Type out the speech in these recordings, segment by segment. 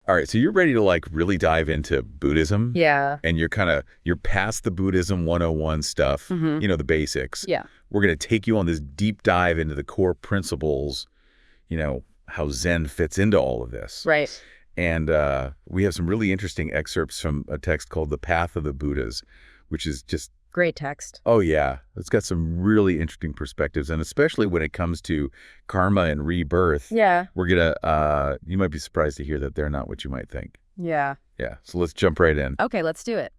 All right, so you're ready to like really dive into Buddhism? Yeah. And you're past the Buddhism 101 stuff, the basics. Yeah. We're going to take you on this deep dive into the core principles, how Zen fits into all of this. Right. And we have some really interesting excerpts from a text called The Path of the Buddhas, which is just Great text. oh, yeah. It's got some really interesting perspectives, and especially when it comes to karma and rebirth. Yeah. We're going to, you might be surprised to hear that they're not what you might think. Yeah. Yeah. So let's jump right in. Okay, let's do it.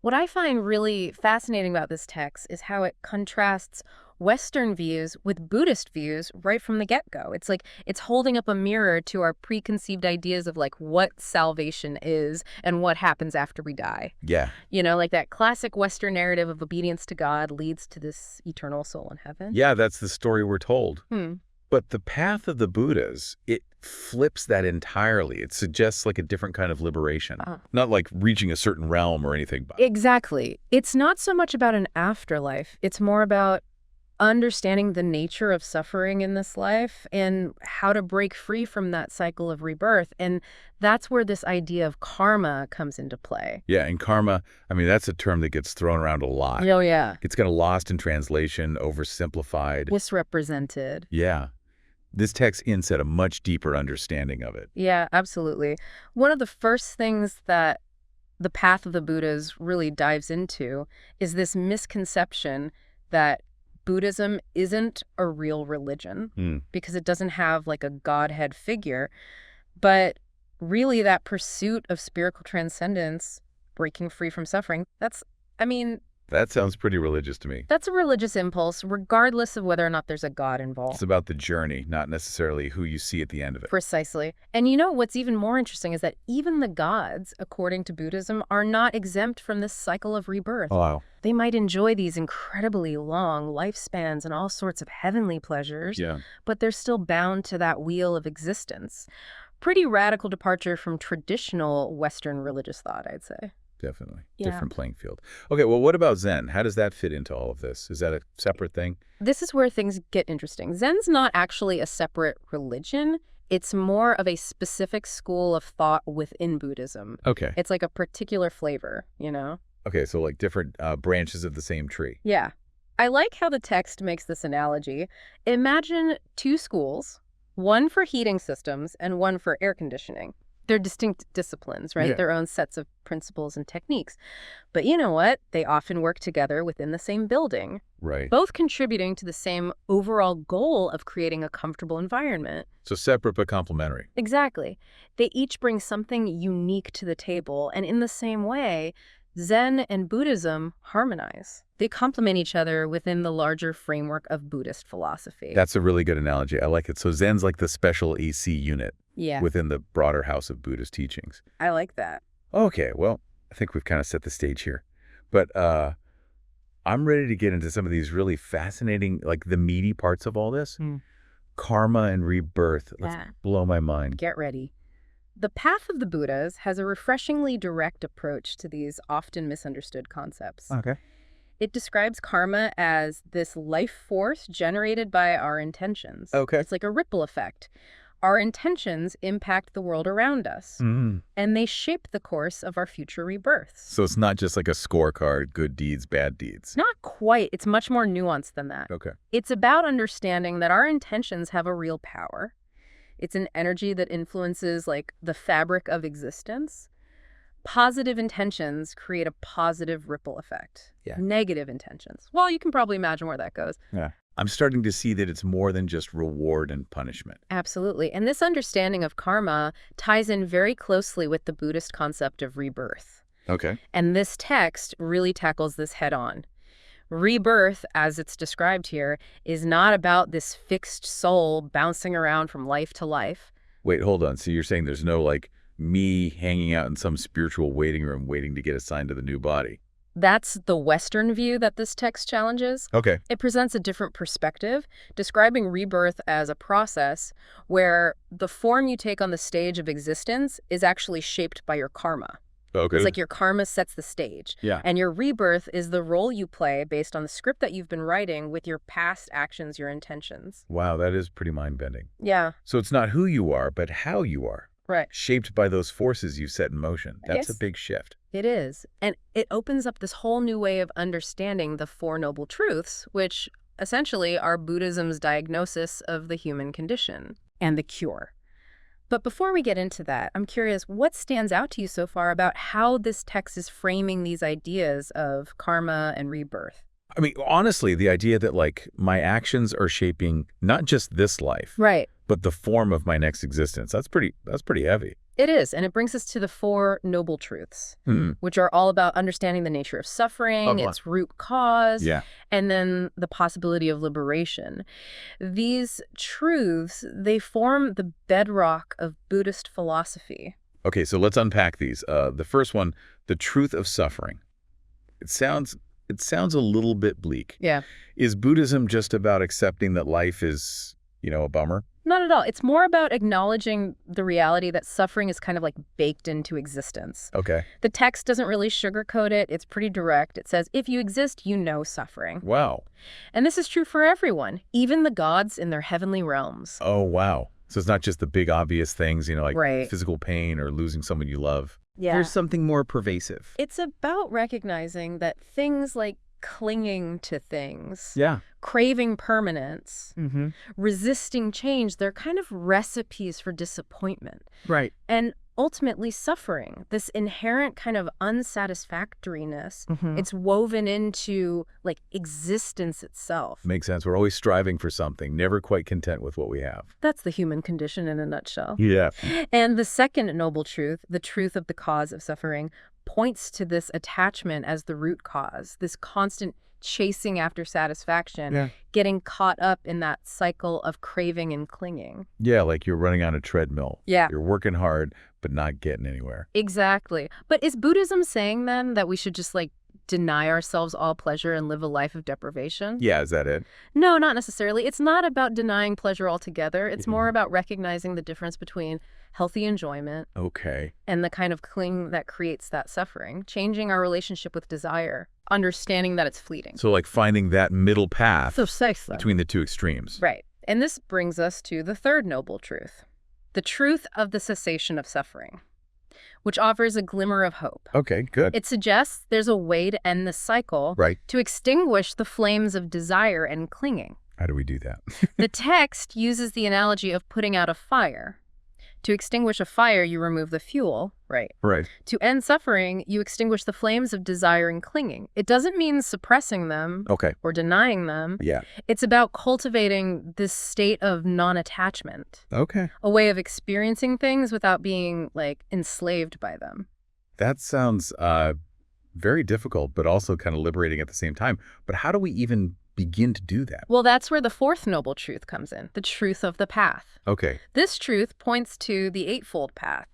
What I find really fascinating about this text is how it contrasts Western views with Buddhist views right from the get-go. It's like it's holding up a mirror to our preconceived ideas of like what salvation is and what happens after we die. Yeah. Like that classic Western narrative of obedience to God leads to this eternal soul in heaven. Yeah, that's the story we're told. But the path of the Buddhas, it flips that entirely. It suggests like a different kind of liberation, not like reaching a certain realm or anything. Exactly. It's not so much about an afterlife. It's more about understanding the nature of suffering in this life and how to break free from that cycle of rebirth. And that's where this idea of karma comes into play. Yeah, and karma, I mean, that's a term that gets thrown around a lot. Oh, yeah. It's kind of lost in translation, oversimplified. Misrepresented. Yeah. This text hints at a much deeper understanding of it. Yeah, absolutely. One of the first things that the Path of the Buddhas really dives into is this misconception that Buddhism isn't a real religion because it doesn't have like a godhead figure, but really that pursuit of spiritual transcendence, breaking free from suffering, That sounds pretty religious to me. that's a religious impulse, regardless of whether or not there's a God It's involved. about the journey, not necessarily who you see at the end of it. Precisely. And what's even more interesting is that even the gods, according to Buddhism, are not exempt from this cycle of rebirth. Wow. They might enjoy these incredibly long lifespans and all sorts of heavenly pleasures, Yeah. but they're still bound to that wheel of existence. Pretty radical departure from traditional Western religious thought, I'd say. Definitely. Yeah. Different playing field. Okay, well, what about Zen? How does that fit into all of this? Is that a separate thing? This is where things get interesting. Zen's not actually a separate religion. It's more of a specific school of thought within Buddhism. Okay. It's like a particular flavor, Okay, so like different branches of the same tree. Yeah. I like how the text makes this analogy. Imagine two schools, one for heating systems and one for air conditioning. They're distinct disciplines, right? Yeah. Their own sets of principles and techniques. But you know what? They often work together within the same building, Right. both contributing to the same overall goal of creating a comfortable environment. So separate but complementary. Exactly. They each bring something unique to the table, and in the same way, Zen and Buddhism harmonize. They complement each other within the larger framework of Buddhist philosophy. That's a really good analogy. I like it. So Zen's like the special AC unit Yeah, within the broader house of Buddhist teachings. I like that. Okay, well, I think we've kind of set the stage here. But I'm ready to get into some of these really fascinating, like the meaty parts of all this. Karma and rebirth. Let's Yeah. blow my mind. Get ready. The Path of the Buddhas has a refreshingly direct approach to these often misunderstood concepts. Okay. It describes karma as this life force generated by our intentions. Okay. It's like a ripple effect. Our intentions impact the world around us, and they shape the course of our future rebirths. So it's not just like a scorecard, good deeds, bad deeds. Not quite. It's much more nuanced than that. Okay. It's about understanding that our intentions have a real power. It's an energy that influences like the fabric of existence. Positive intentions create a positive ripple effect. Yeah. Negative intentions, well, you can probably imagine where that goes. Yeah. I'm starting to see that it's more than just reward and punishment. Absolutely. And this understanding of karma ties in very closely with the Buddhist concept of rebirth. Okay. And this text really tackles this head on. Rebirth, as it's described here, is not about this fixed soul bouncing around from life to life. Wait, hold on. So you're saying there's no like me hanging out in some spiritual waiting room waiting to get assigned to the new body? That's the Western view that this text challenges. Okay. It presents a different perspective, describing rebirth as a process where the form you take on the stage of existence is actually shaped by your karma. Okay. It's like your karma sets the stage. Yeah. And your rebirth is the role you play based on the script that you've been writing with your past actions, your intentions. Wow, that is pretty mind-bending. Yeah, So it's not who you are, but how you are. Right. shaped by those forces you set in motion. That's a Yes. big shift. It is. And it opens up this whole new way of understanding the Four Noble Truths, which essentially are Buddhism's diagnosis of the human condition and the cure. But before we get into that, I'm curious, what stands out to you so far about how this text is framing these ideas of karma and rebirth? I mean, honestly, the idea that like my actions are shaping not just this life, Right. but the form of my next existence. That's pretty heavy. It is, and it brings us to the Four Noble Truths, which are all about understanding the nature of suffering, its root cause, Yeah. and then the possibility of liberation. These truths, they form the bedrock of Buddhist philosophy. Okay, so let's unpack these. The first one, the truth of suffering. It sounds a little bit bleak. Yeah. Is Buddhism just about accepting that life is, a bummer? Not at all. It's more about acknowledging the reality that suffering is kind of like baked into existence. Okay. The text doesn't really sugarcoat it. It's pretty direct. It says, if you exist, you know suffering. Wow. And this is true for everyone, even the gods in their heavenly realms. Oh, wow. So it's not just the big obvious things, like Right. physical pain or losing someone you love. Yeah. There's something more pervasive. It's about recognizing that things like clinging to things, Yeah. craving permanence, Mm-hmm. resisting change, they're kind of recipes for disappointment. Right. And ultimately suffering, this inherent kind of unsatisfactoriness, Mm-hmm. it's woven into like existence itself. Makes sense. We're always striving for something, never quite content with what we have. That's the human condition in a nutshell. Yeah. And the second noble truth, the truth of the cause of suffering, points to this attachment as the root cause, this constant chasing after satisfaction, Yeah. getting caught up in that cycle of craving and clinging. Yeah, like you're running on a treadmill. Yeah. You're working hard, but not getting anywhere. Exactly. But is Buddhism saying then that we should just like deny ourselves all pleasure and live a life of deprivation? Yeah, is that it? No, not necessarily. It's not about denying pleasure altogether. It's more about recognizing the difference between healthy enjoyment Okay. and the kind of cling that creates that suffering, changing our relationship with desire, understanding that it's fleeting. So like finding that middle path Precisely. between the two extremes. Right. And this brings us to the third noble truth, the truth of the cessation of suffering, which offers a glimmer of hope. Okay, good. It suggests there's a way to end the cycle, Right. to extinguish the flames of desire and clinging. How do we do that? The text uses the analogy of putting out a fire. To extinguish a fire, you remove the fuel, right? Right. To end suffering, you extinguish the flames of desire and clinging. It doesn't mean suppressing them Okay. or denying them. Yeah. It's about cultivating this state of non-attachment, Okay. a way of experiencing things without being, like, enslaved by them. That sounds very difficult, but also kind of liberating at the same time. But how do we even begin to do that? Well, that's where the fourth noble truth comes in, the truth of the path. Okay. This truth points to the Eightfold Path,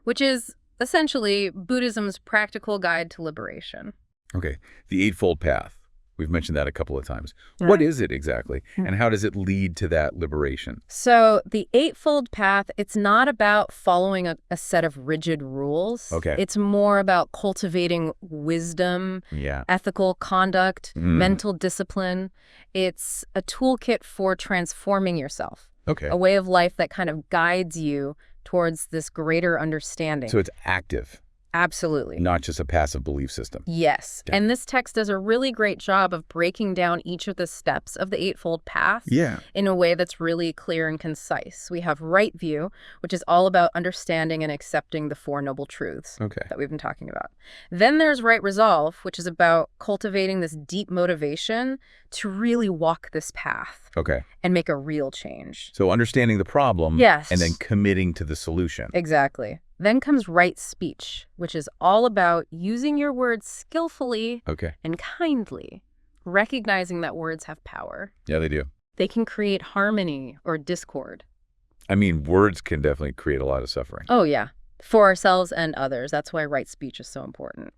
which is essentially Buddhism's practical guide to liberation. Okay. The Eightfold Path. We've mentioned that a couple of times. What is it exactly? And how does it lead to that liberation? So the Eightfold Path, it's not about following a set of rigid rules. Okay. It's more about cultivating wisdom, Yeah. ethical conduct, mental discipline. It's a toolkit for transforming yourself, Okay. a way of life that kind of guides you towards this greater understanding. So it's active, Absolutely. not just a passive belief system. Yes. Okay. And this text does a really great job of breaking down each of the steps of the Eightfold Path Yeah. in a way that's really clear and concise. We have right view, which is all about understanding and accepting the Four Noble Truths Okay. that we've been talking about. Then there's right resolve, which is about cultivating this deep motivation to really walk this path Okay. and make a real change. So understanding the problem Yes. and then committing to the solution. Exactly. Then comes right speech, which is all about using your words skillfully Okay. and kindly, recognizing that words have power. Yeah, they do. They can create harmony or discord. I mean, words can definitely create a lot of suffering. Oh, yeah. For ourselves and others. That's why right speech is so important.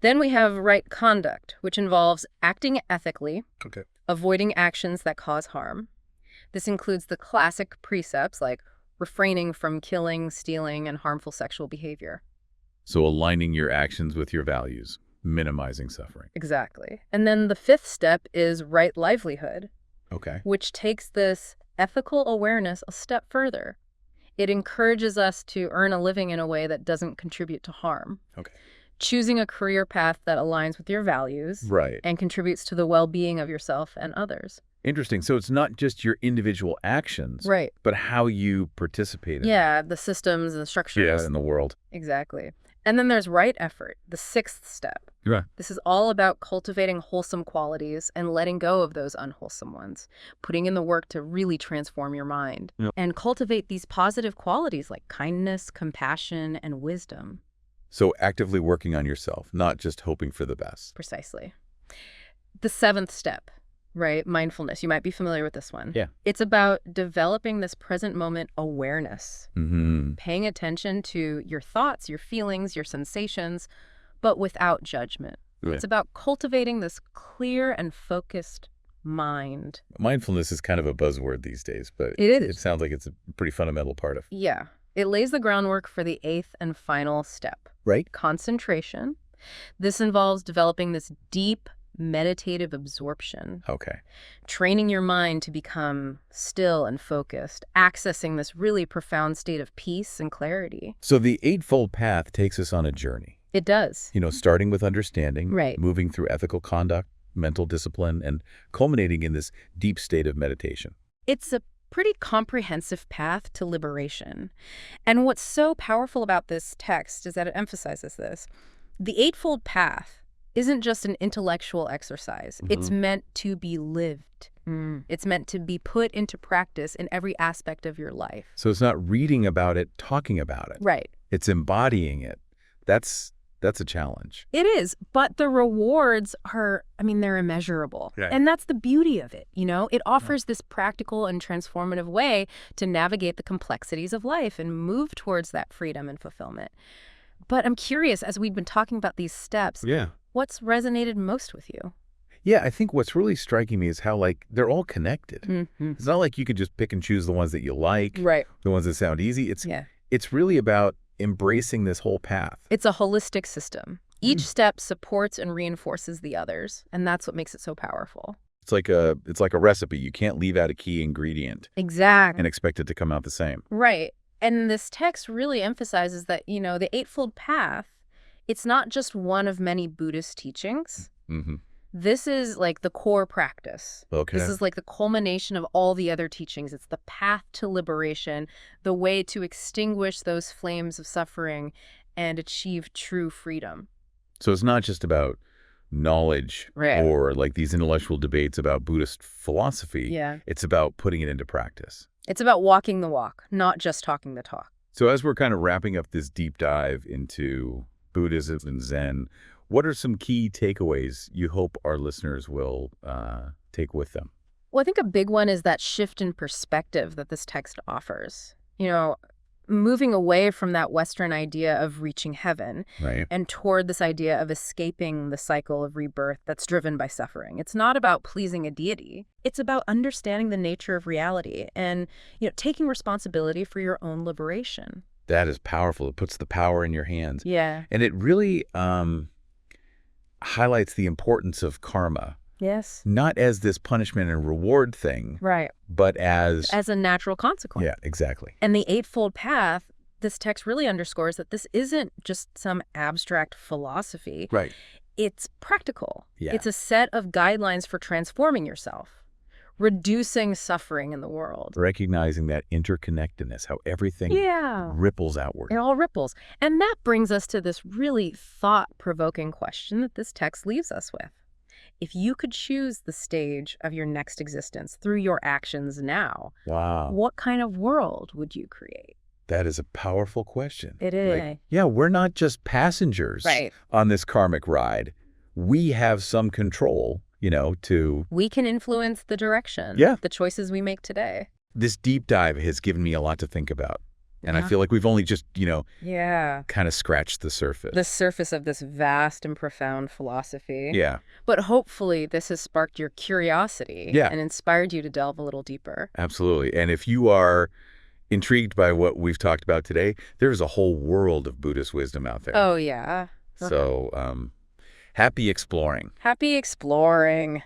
Then we have right conduct, which involves acting ethically, Okay. avoiding actions that cause harm. This includes the classic precepts like refraining from killing, stealing, and harmful sexual behavior. So aligning your actions with your values, minimizing suffering. Exactly. And then the fifth step is right livelihood, Okay. which takes this ethical awareness a step further. It encourages us to earn a living in a way that doesn't contribute to harm. Okay. Choosing a career path that aligns with your values Right. and contributes to the well-being of yourself and others. Interesting. So it's not just your individual actions, Right. but how you participate in Yeah, the systems and the structures. in the world. Exactly. And then there's right effort, the sixth step. Yeah. This is all about cultivating wholesome qualities and letting go of those unwholesome ones, putting in the work to really transform your mind and cultivate these positive qualities like kindness, compassion, and wisdom. So actively working on yourself, not just hoping for the best. Precisely. The seventh step, right? Mindfulness. You might be familiar with this one. Yeah. It's about developing this present moment awareness, Mm-hmm. paying attention to your thoughts, your feelings, your sensations, but without judgment. Right. It's about cultivating this clear and focused mind. Mindfulness is kind of a buzzword these days, but It is. it sounds like it's a pretty fundamental part of. Yeah. It lays the groundwork for the eighth and final step. Right. Concentration. This involves developing this deep meditative absorption, Okay. training your mind to become still and focused, accessing this really profound state of peace and clarity. So the Eightfold Path takes us on a journey, It does. starting with understanding, Right. moving through ethical conduct, mental discipline, and culminating in this deep state of meditation. It's a pretty comprehensive path to liberation. And what's so powerful about this text is that it emphasizes this. The Eightfold Path isn't just an intellectual exercise. It's meant to be lived. It's meant to be put into practice in every aspect of your life. So it's not reading about it, talking about it. Right. It's embodying it. That's a challenge. It is, but the rewards are, they're immeasurable. Right. And that's the beauty of it, It offers this practical and transformative way to navigate the complexities of life and move towards that freedom and fulfillment. But I'm curious, as we've been talking about these steps, what's resonated most with you? Yeah, I think what's really striking me is how, they're all connected. Mm-hmm. It's not like you could just pick and choose the ones that you like, Right. the ones that sound easy. It's really about embracing this whole path. It's a holistic system. Each step supports and reinforces the others, and that's what makes it so powerful. It's like a recipe. You can't leave out a key ingredient Exactly. and expect it to come out the same. Right. And this text really emphasizes that, the Eightfold Path, it's not just one of many Buddhist teachings. Mm-hmm. This is like the core practice. Okay. This is like the culmination of all the other teachings. It's the path to liberation, the way to extinguish those flames of suffering and achieve true freedom. So it's not just about knowledge Right. or these intellectual debates about Buddhist philosophy. Yeah. It's about putting it into practice. It's about walking the walk, not just talking the talk. So as we're kind of wrapping up this deep dive into Buddhism and Zen, what are some key takeaways you hope our listeners will take with them? Well, I think a big one is that shift in perspective that this text offers. Moving away from that Western idea of reaching heaven Right. and toward this idea of escaping the cycle of rebirth that's driven by suffering. It's not about pleasing a deity. It's about understanding the nature of reality and, taking responsibility for your own liberation. That is powerful. It puts the power in your hands. Yeah. And it really highlights the importance of karma, Yes. not as this punishment and reward thing, Right. but as As a natural consequence. yeah, exactly. And the Eightfold Path, this text really underscores that this isn't just some abstract philosophy. Right. It's practical. Yeah. It's a set of guidelines for transforming yourself, reducing suffering in the world. Recognizing that interconnectedness, how everything Yeah. ripples outward. It all ripples. And that brings us to this really thought-provoking question that this text leaves us with. If you could choose the stage of your next existence through your actions now, Wow. what kind of world would you create? That is a powerful question. It is. Yeah, we're not just passengers Right. on this karmic ride. We have some control, to... We can influence the direction, Yeah. the choices we make today. This deep dive has given me a lot to think about. And I Yeah. feel like we've only just, Yeah. kind of scratched the surface. The surface of this vast and profound philosophy. Yeah, But hopefully this has sparked your curiosity Yeah. and inspired you to delve a little deeper. absolutely. And if you are intrigued by what we've talked about today, there's a whole world of Buddhist wisdom out there. Oh, yeah. So, happy exploring. Happy exploring.